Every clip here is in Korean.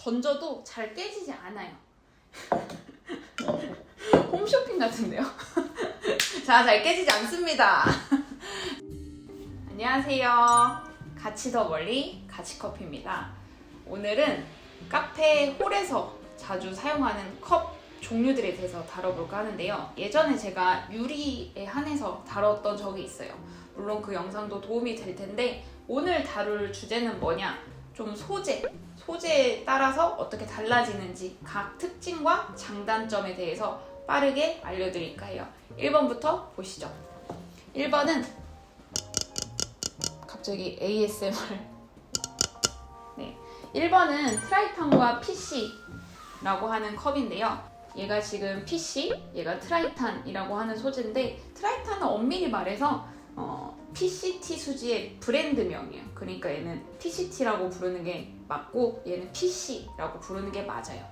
던져도 잘 깨지지 않아요. 홈쇼핑 같은데요? 자, 잘 깨지지 않습니다. 안녕하세요. 같이 더 멀리 같이커피입니다. 오늘은 카페 홀에서 자주 사용하는 컵 종류들에 대해서 다뤄볼까 하는데요. 예전에 제가 유리에 한해서 다뤘던 적이 있어요. 물론 그 영상도 도움이 될 텐데 오늘 다룰 주제는 뭐냐? 좀 소재에 따라서 어떻게 달라지는지 각 특징과 장단점에 대해서 빠르게 알려드릴까 해요. 1번부터 보시죠. 1번은 갑자기 ASMR. 네, 1번은 트라이탄과 PC라고 하는 컵인데요. 얘가 지금 PC, 얘가 트라이탄이라고 하는 소재인데 트라이탄은 엄밀히 말해서 PCT 수지의 브랜드명이에요. 그러니까 얘는 PCT라고 부르는 게 맞고 얘는 PC라고 부르는 게 맞아요.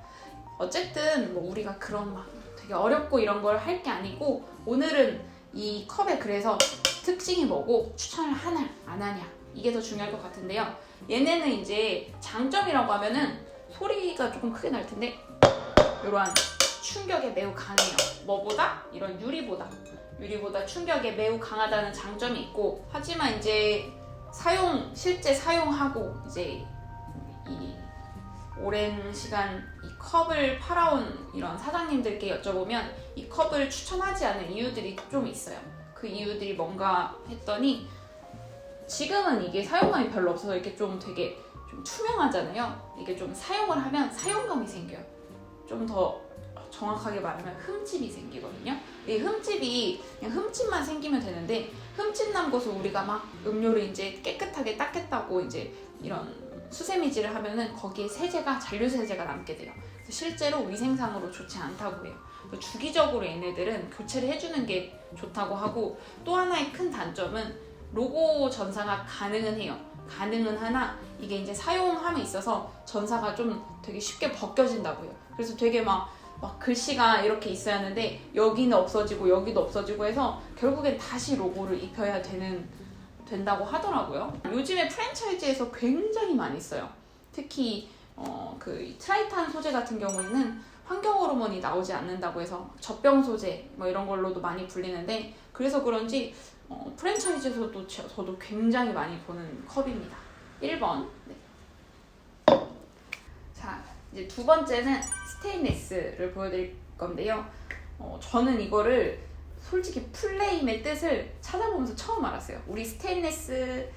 어쨌든 뭐 우리가 그런 막 되게 어렵고 이런 걸 할 게 아니고 오늘은 이 컵의 그래서 특징이 뭐고 추천을 하냐 안 하냐 이게 더 중요할 것 같은데요. 얘네는 이제 장점이라고 하면은 소리가 조금 크게 날 텐데 이러한 충격에 매우 강해요. 뭐보다? 이런 유리보다 충격에 매우 강하다는 장점이 있고, 하지만 이제 실제 사용하고 이제 이 오랜 시간 이 컵을 팔아온 이런 사장님들께 여쭤보면 이 컵을 추천하지 않는 이유들이 좀 있어요. 그 이유들이 뭔가 했더니 지금은 이게 사용감이 별로 없어서 이렇게 좀 되게 좀 투명하잖아요. 이게 좀 사용을 하면 사용감이 생겨요. 좀 더 정확하게 말하면 흠집이 생기거든요. 이 흠집이 그냥 흠집만 생기면 되는데 흠집 난 곳을 우리가 막 음료를 이제 깨끗하게 닦겠다고 이제 이런 수세미질을 하면은 거기에 잔류 세제가 남게 돼요. 그래서 실제로 위생상으로 좋지 않다고 해요. 주기적으로 얘네들은 교체를 해주는 게 좋다고 하고, 또 하나의 큰 단점은 로고 전사가 가능은 해요. 가능은 하나 이게 이제 사용함에 있어서 전사가 좀 되게 쉽게 벗겨진다고 해요. 그래서 되게 막 글씨가 이렇게 있어야 하는데 여기는 없어지고 여기도 없어지고 해서 결국엔 다시 로고를 입혀야 된다고 하더라고요. 요즘에 프랜차이즈에서 굉장히 많이 써요. 특히 그 트라이탄 소재 같은 경우에는 환경 호르몬이 나오지 않는다고 해서 젖병 소재 뭐 이런 걸로도 많이 불리는데, 그래서 그런지 프랜차이즈에서도 저도 굉장히 많이 보는 컵입니다. 1번. 네. 자, 이제 두 번째는 스테인리스를 보여드릴 건데요. 저는 이거를 솔직히 플레임의 뜻을 찾아보면서 처음 알았어요. 우리 스테인리스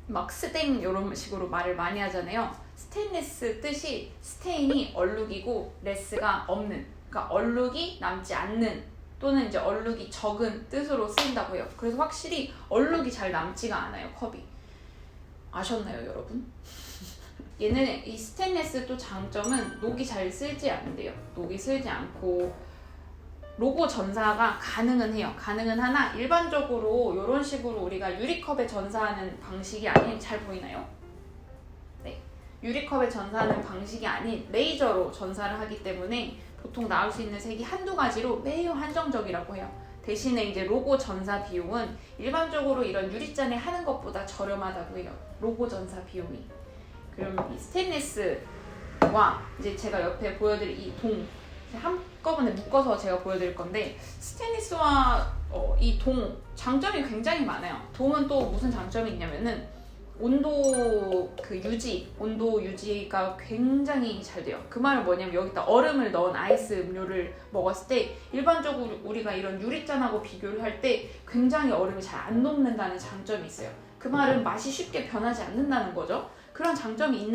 막 스댕 이런 식으로 말을 많이 하잖아요. 스테인리스 뜻이 스테인이 얼룩이고 레스가 없는, 그러니까 얼룩이 남지 않는 또는 이제 얼룩이 적은 뜻으로 쓰인다고 해요. 그래서 확실히 얼룩이 잘 남지가 않아요, 컵이. 아셨나요, 여러분? 얘는 이 스테인리스 또 장점은 녹이 잘 쓸지 않는데요. 녹이 쓸지 않고 로고 전사가 가능은 해요. 가능은 하나 일반적으로 이런 식으로 우리가 유리컵에 전사하는 방식이 아닌, 잘 보이나요? 네, 유리컵에 전사하는 방식이 아닌 레이저로 전사를 하기 때문에 보통 나올 수 있는 색이 한두 가지로 매우 한정적이라고 해요. 대신에 이제 로고 전사 비용은 일반적으로 이런 유리잔에 하는 것보다 저렴하다고 해요. 로고 전사 비용이. 그럼 이 스테인리스와 이제 제가 옆에 보여드릴 이 동 한꺼번에 묶어서 제가 보여드릴 건데, 스테인리스와 이 동 장점이 굉장히 많아요. 동은 또 무슨 장점이 있냐면은 온도 유지가 굉장히 잘 돼요. 그 말은 뭐냐면 여기다 얼음을 넣은 아이스 음료를 먹었을 때 일반적으로 우리가 이런 유리잔하고 비교를 할 때 굉장히 얼음이 잘 안 녹는다는 장점이 있어요. 그 말은 맛이 쉽게 변하지 않는다는 거죠. 그런 장점이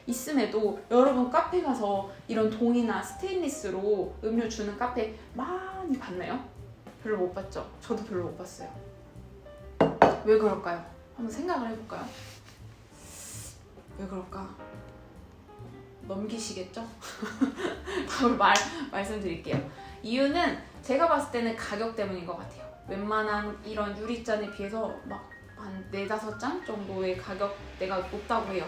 있음에도 여러분 카페 가서 이런 동이나 스테인리스로 음료 주는 카페 많이 봤나요? 별로 못 봤죠? 저도 별로 못 봤어요. 왜 그럴까요? 한번 생각을 해볼까요? 왜 그럴까? 넘기시겠죠? 바로 말씀드릴게요. 이유는 제가 봤을 때는 가격 때문인 것 같아요. 웬만한 이런 유리잔에 비해서 막 한 4-5장 정도의 가격대가 높다고 해요.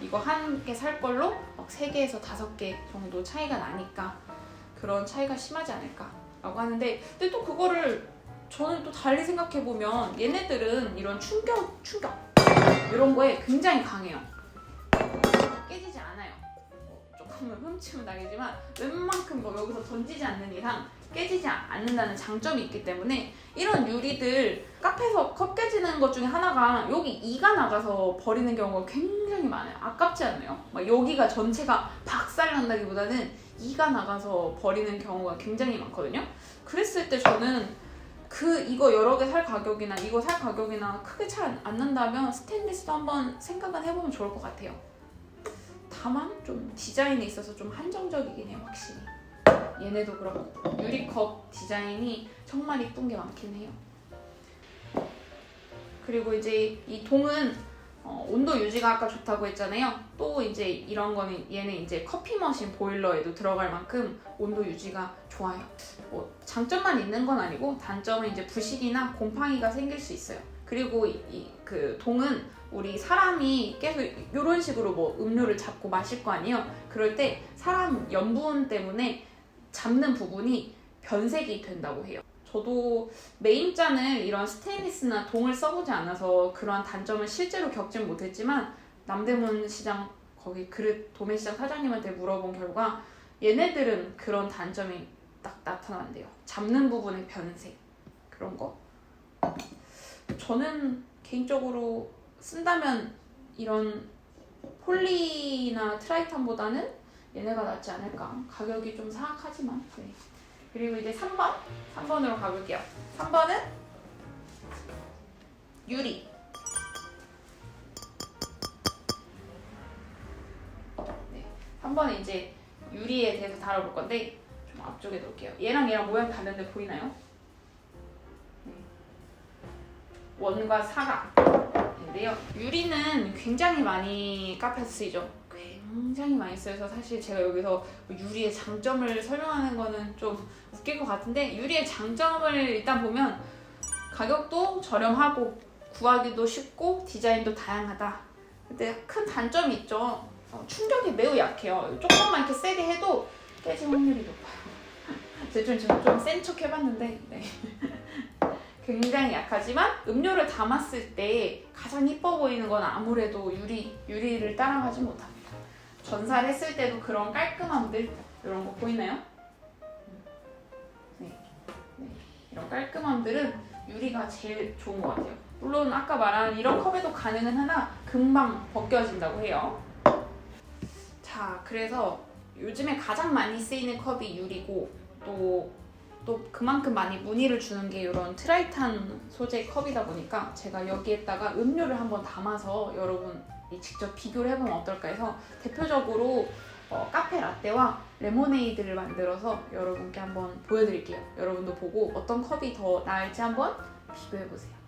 이거 한 개 살 걸로 막 3개에서 5개 정도 차이가 나니까 그런 차이가 심하지 않을까 라고 하는데, 근데 또 그거를 저는 또 달리 생각해보면 얘네들은 이런 충격 이런 거에 굉장히 강해요. 깨지지 않아요. 조금은 흠집은 나겠지만 웬만큼 뭐 여기서 던지지 않는 이상 깨지지 않는다는 장점이 있기 때문에 이런 유리들 카페에서 컵 깨지는 것 중에 하나가 여기 이가 나가서 버리는 경우가 굉장히 많아요. 아깝지 않나요? 막 여기가 전체가 박살난다기보다는 이가 나가서 버리는 경우가 굉장히 많거든요. 그랬을 때 저는 이거 여러 개 살 가격이나 이거 살 가격이나 크게 차이 안 난다면 스테인리스도 한번 생각은 해보면 좋을 것 같아요. 다만 좀 디자인에 있어서 좀 한정적이긴 해요, 확실히. 얘네도 그렇고 유리컵 디자인이 정말 이쁜 게 많긴 해요. 그리고 이제 이 동은 온도 유지가 아까 좋다고 했잖아요. 또 이제 이런 거는 얘는 이제 커피 머신 보일러에도 들어갈 만큼 온도 유지가 좋아요. 뭐 장점만 있는 건 아니고 단점은 이제 부식이나 곰팡이가 생길 수 있어요. 그리고 그 동은 우리 사람이 계속 이런 식으로 뭐 음료를 잡고 마실 거 아니에요. 그럴 때 사람 염분 때문에 잡는 부분이 변색이 된다고 해요. 저도 메인잔을 이런 스테인리스나 동을 써보지 않아서 그러한 단점을 실제로 겪진 못했지만 남대문 시장 거기 그릇 도매시장 사장님한테 물어본 결과 얘네들은 그런 단점이 딱 나타난대요. 잡는 부분의 변색 그런 거. 저는 개인적으로 쓴다면 이런 폴리나 트라이탄보다는 얘네가 낫지 않을까. 가격이 좀 사악하지만. 네. 그리고 이제 3번으로 가볼게요. 3번은 유리. 네. 3번은 이제 유리에 대해서 다뤄볼 건데 좀 앞쪽에 놓을게요. 얘랑 모양 다른데 보이나요? 네. 원과 사각인데요. 유리는 굉장히 많이 카페에서 쓰이죠. 굉장히 많이 쓰여서 사실 제가 여기서 유리의 장점을 설명하는 거는 좀 웃길 것 같은데 유리의 장점을 일단 보면 가격도 저렴하고 구하기도 쉽고 디자인도 다양하다. 근데 큰 단점이 있죠. 충격이 매우 약해요. 조금만 이렇게 세게 해도 깨질 확률이 높아요. 제가 좀 센 척 해봤는데 네. 굉장히 약하지만 음료를 담았을 때 가장 이뻐 보이는 건 아무래도 유리를 따라가지 못합니다. 전사를 했을 때도 그런 깔끔함들 이런 거 보이나요? 네. 이런 깔끔함들은 유리가 제일 좋은 것 같아요. 물론 아까 말한 이런 컵에도 가능은 하나 금방 벗겨진다고 해요. 자, 그래서 요즘에 가장 많이 쓰이는 컵이 유리고 또 그만큼 많이 무늬를 주는 게 이런 트라이탄 소재 컵이다 보니까 제가 여기에다가 음료를 한번 담아서 여러분이 직접 비교를 해보면 어떨까 해서 대표적으로 카페 라떼와 레모네이드를 만들어서 여러분께 한번 보여드릴게요. 여러분도 보고 어떤 컵이 더 나을지 한번 비교해보세요.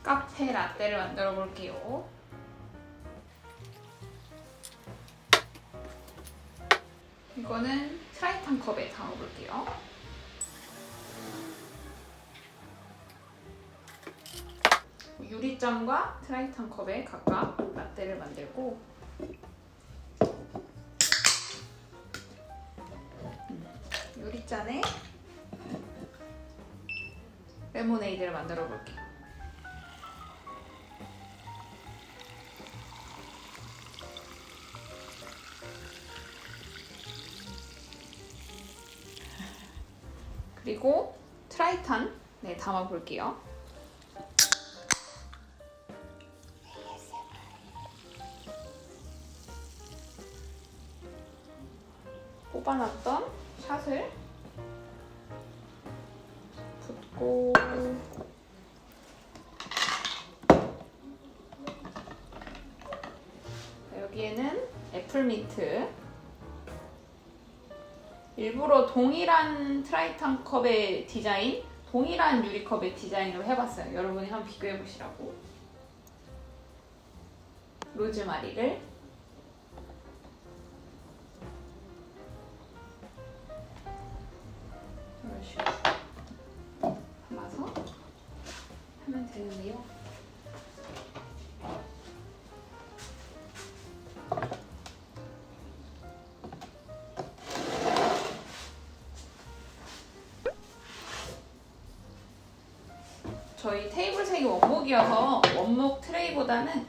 카페 라떼를 만들어 볼게요. 이거는 트라이탄 컵에 담아볼게요. 유리잔과 트라이탄 컵에 각각 라떼를 만들고 유리잔에 레모네이드를 만들어 볼게요. 그리고 트라이탄 담아 볼게요. 뽑아놨던 샷을 붓고 여기에는 애플민트, 일부러 동일한 트라이탄 컵의 디자인, 동일한 유리컵의 디자인으로 해봤어요. 여러분이 한번 비교해보시라고. 로즈마리를 이런 식으로 담아서 하면 되는데요. 저희 테이블색이 원목이어서 원목 트레이보다는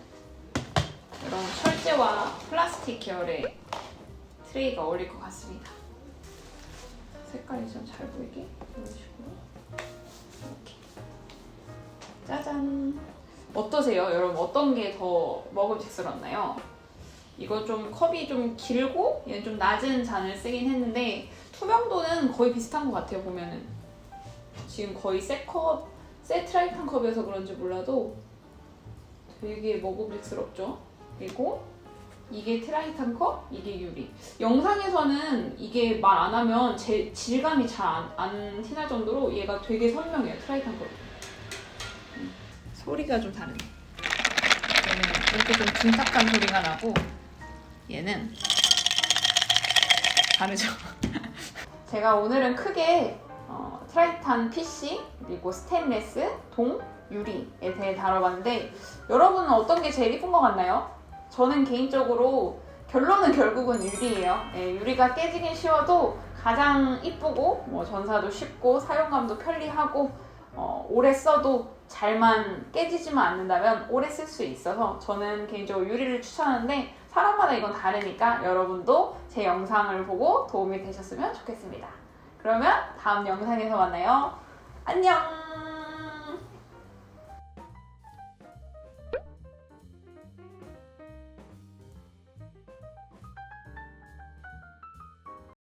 이런 철제와 플라스틱 계열의 트레이가 어울릴 것 같습니다. 색깔이 좀 잘 보이게 이런 식으로 이렇게 짜잔. 어떠세요? 여러분 어떤 게 더 먹음직스럽나요? 이거 좀 컵이 좀 길고 얘는 좀 낮은 잔을 쓰긴 했는데 투명도는 거의 비슷한 것 같아요. 보면은 지금 거의 새 트라이탄 컵이어서 그런지 몰라도 되게 먹음직스럽죠. 그리고 이게 트라이탄 컵, 이게 유리. 영상에서는 이게 말 안 하면 질감이 잘 안 티날 정도로 얘가 되게 선명해요. 트라이탄 컵. 소리가 좀 다르네. 얘는 이렇게 좀 둔탁한 소리가 나고 얘는 다르죠. 제가 오늘은 크게 트라이탄 PC 그리고 스테인레스, 동, 유리에 대해 다뤄봤는데 여러분은 어떤 게 제일 이쁜 것 같나요? 저는 개인적으로 결론은 결국은 유리예요. 네, 유리가 깨지긴 쉬워도 가장 이쁘고 전사도 쉽고 사용감도 편리하고 오래 써도 잘만 깨지지만 않는다면 오래 쓸 수 있어서 저는 개인적으로 유리를 추천하는데 사람마다 이건 다르니까 여러분도 제 영상을 보고 도움이 되셨으면 좋겠습니다. 그러면 다음 영상에서 만나요. 안녕!